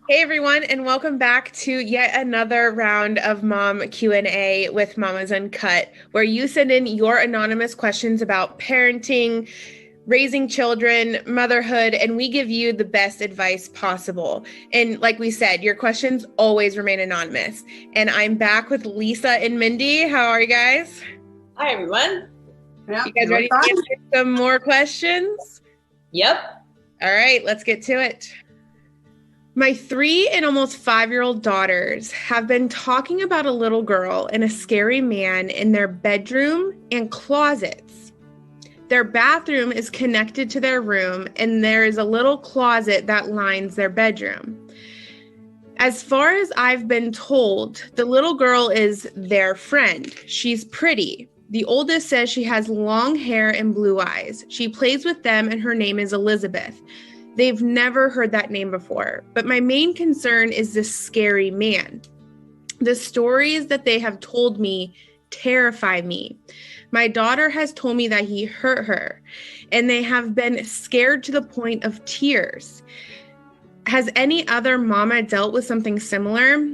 Hey everyone, and welcome back to yet another round of Mom Q&A with Mamas Uncut, where you send in your anonymous questions about parenting, raising children, motherhood, and we give you the best advice possible. And like we said, your questions always remain anonymous. And I'm back with Lisa and Mindy. How are you guys? Hi, everyone. You guys ready to answer some more questions? Yep. All right, let's get to it. My 3 and almost 5-year-old daughters have been talking about a little girl and a scary man in their bedroom and closets. Their bathroom is connected to their room, and there is a little closet that lines their bedroom. As far as I've been told, the little girl is their friend. She's pretty. The oldest says she has long hair and blue eyes. She plays with them, and her name is Elizabeth. They've never heard that name before, but my main concern is this scary man. The stories that they have told me terrify me. My daughter has told me that he hurt her, and they have been scared to the point of tears. Has any other mama dealt with something similar?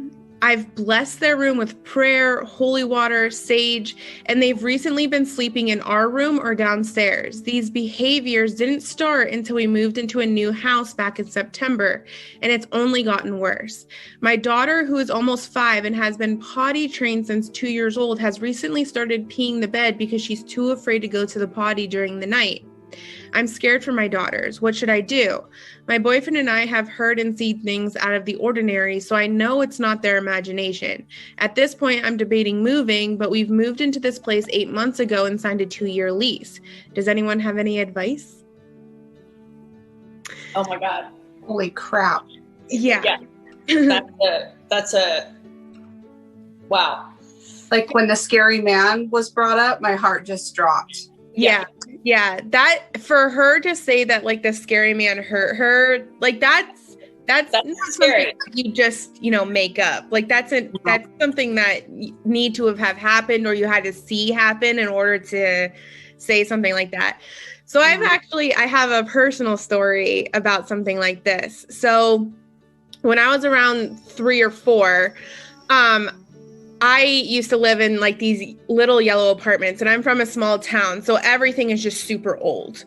I've blessed their room with prayer, holy water, sage, and they've recently been sleeping in our room or downstairs. These behaviors didn't start until we moved into a new house back in September, and it's only gotten worse. My daughter, who is almost 5 and has been potty trained since 2 years old, has recently started peeing the bed because she's too afraid to go to the potty during the night. I'm scared for my daughters. What should I do? My boyfriend and I have heard and seen things out of the ordinary, so I know it's not their imagination. At this point, I'm debating moving, but we've moved into this place 8 months ago and signed a 2-year lease. Does anyone have any advice? Oh my God. Holy crap. Yeah. That's a wow. Like when the scary man was brought up, my heart just dropped. Yeah. That for her to say that like the scary man hurt her, like that's not scary. You just, make up. Like that's something that need to have happened or you had to see happen in order to say something like that. So I have a personal story about something like this. So when I was around 3 or 4, I used to live in like these little yellow apartments, and I'm from a small town, so everything is just super old.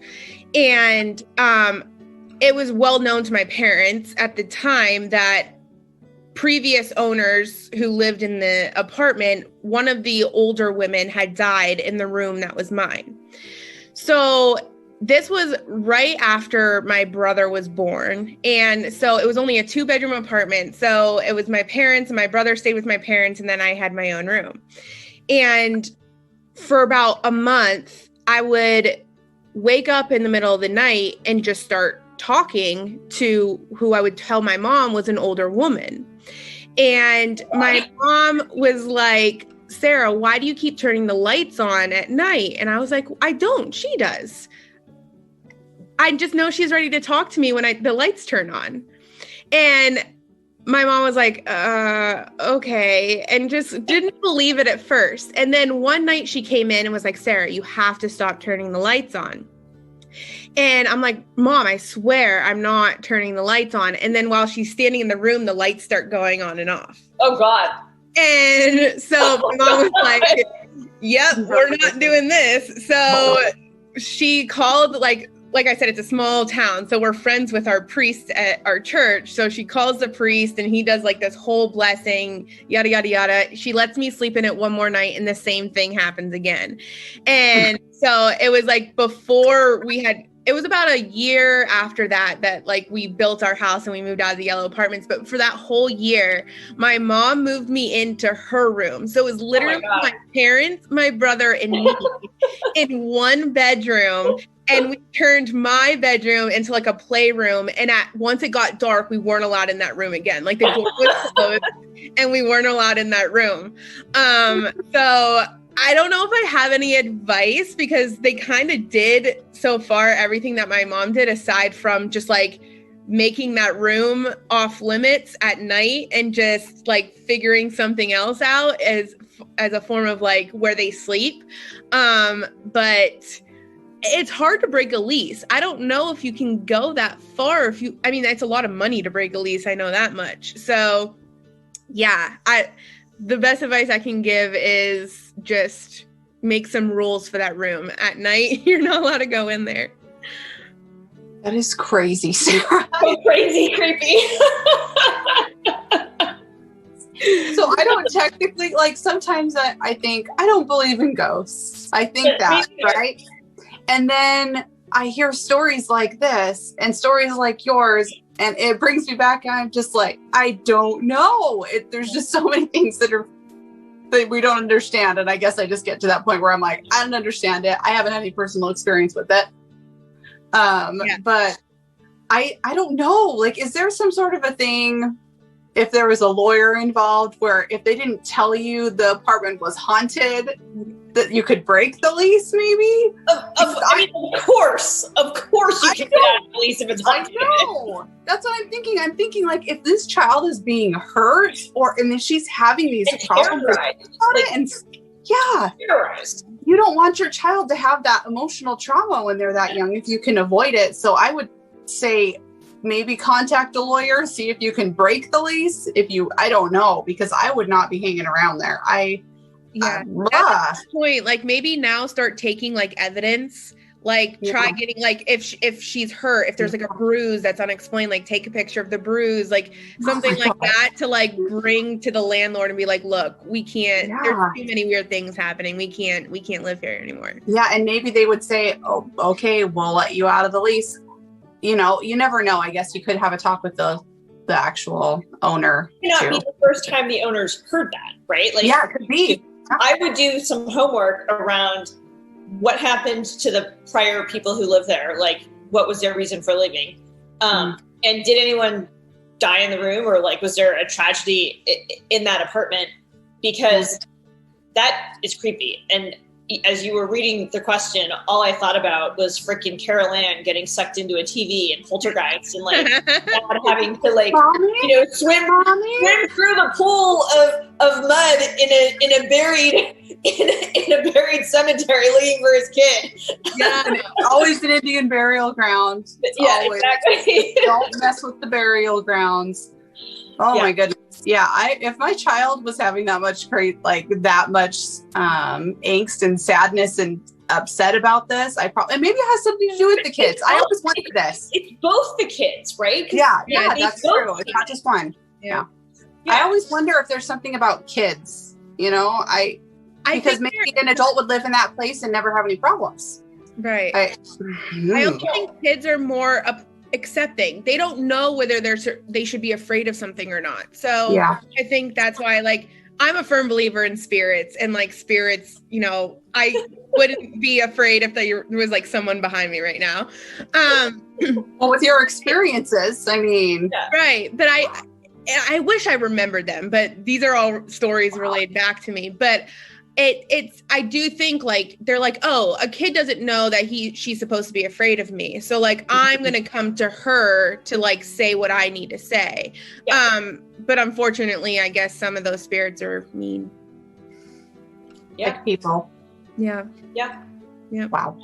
And it was well known to my parents at the time that previous owners who lived in the apartment, one of the older women had died in the room that was mine. So this was right after my brother was born. And so it was only a 2-bedroom apartment. So it was my parents and my brother stayed with my parents. And then I had my own room. And for about a month, I would wake up in the middle of the night and just start talking to who I would tell my mom was an older woman. And my mom was like, Sarah, why do you keep turning the lights on at night? And I was like, I don't. She does. I just know she's ready to talk to me when the lights turn on. And my mom was like, okay, and just didn't believe it at first. And then one night she came in and was like, Sarah, you have to stop turning the lights on. And I'm like, Mom, I swear I'm not turning the lights on. And then while she's standing in the room, the lights start going on and off. Oh, God. And so my mom was like, yep, we're not doing this. So she called, like I said, it's a small town. So we're friends with our priest at our church. So she calls the priest and he does like this whole blessing, yada, yada, yada. She lets me sleep in it one more night and the same thing happens again. And so it was like it was about a year after that like we built our house and we moved out of the yellow apartments. But for that whole year, my mom moved me into her room. So it was literally my parents, my brother, and me in one bedroom. And we turned my bedroom into like a playroom. And once it got dark, we weren't allowed in that room again. Like the door was closed and we weren't allowed in that room. So I don't know if I have any advice because they kind of did so far everything that my mom did, aside from just like making that room off limits at night and just like figuring something else out as a form of like where they sleep. But it's hard to break a lease. I don't know if you can go that far. I mean, it's a lot of money to break a lease. I know that much. So yeah, the best advice I can give is just make some rules for that room at night. You're not allowed to go in there. That is crazy, Sarah. So crazy, creepy. So I don't technically, like, sometimes I think, I don't believe in ghosts. I think that, right? And then I hear stories like this and stories like yours, and it brings me back, and I'm just like, I don't know. There's just so many things that we don't understand. And I guess I just get to that point where I'm like, I don't understand it. I haven't had any personal experience with it. But I don't know. Like, is there some sort of a thing, if there was a lawyer involved, where if they didn't tell you the apartment was haunted, that you could break the lease, maybe? Of course you can get out of the lease if it's haunted. I know. That's what I'm thinking. I'm thinking, like, if this child is being hurt, and then she's having these problems, Terrorized. You don't want your child to have that emotional trauma when they're that young if you can avoid it. So I would say maybe contact a lawyer, see if you can break the lease. I don't know, because I would not be hanging around there. At this point, like, maybe now start taking like evidence, like try getting, like, if she's hurt, if there's like a bruise that's unexplained, like take a picture of the bruise, like something like that, to like bring to the landlord and be like, look, we can't, there's too many weird things happening. We can't live here anymore. Yeah. And maybe they would say, oh, okay, we'll let you out of the lease. You know, you never know. I guess you could have a talk with the actual owner. It may not be the first time the owners heard that, right? Like, yeah, it could be. I would do some homework around what happened to the prior people who lived there. Like, what was their reason for leaving? And did anyone die in the room, or like, was there a tragedy in that apartment? Because that is creepy. And as you were reading the question, all I thought about was freaking Carol Ann getting sucked into a TV and poltergeist, and like not having to, like, swim through the pool of mud in a buried cemetery looking for his kid. Yeah, always an Indian burial ground. Exactly. Don't mess with the burial grounds. Oh my goodness. Yeah, if my child was having that much angst and sadness and upset about this, maybe it has something to do with the kids. I always wondered this. It's both the kids, right? Yeah, that's true. It's not just one. Yeah. I always wonder if there's something about kids. Because maybe an adult would live in that place and never have any problems. Right. I also think kids are more accepting. They don't know whether they should be afraid of something or not. So I think that's why, like, I'm a firm believer in spirits, and like spirits, I wouldn't be afraid if there was like someone behind me right now. Well, with your experiences, I mean, right. But I wish I remembered them, but these are all stories relayed back to me. But I do think, like, they're like, oh, a kid doesn't know that she's supposed to be afraid of me. So like, I'm going to come to her to like say what I need to say. Yeah. But unfortunately, I guess some of those spirits are mean. Like people. Yeah. Yeah. Yeah. Wow.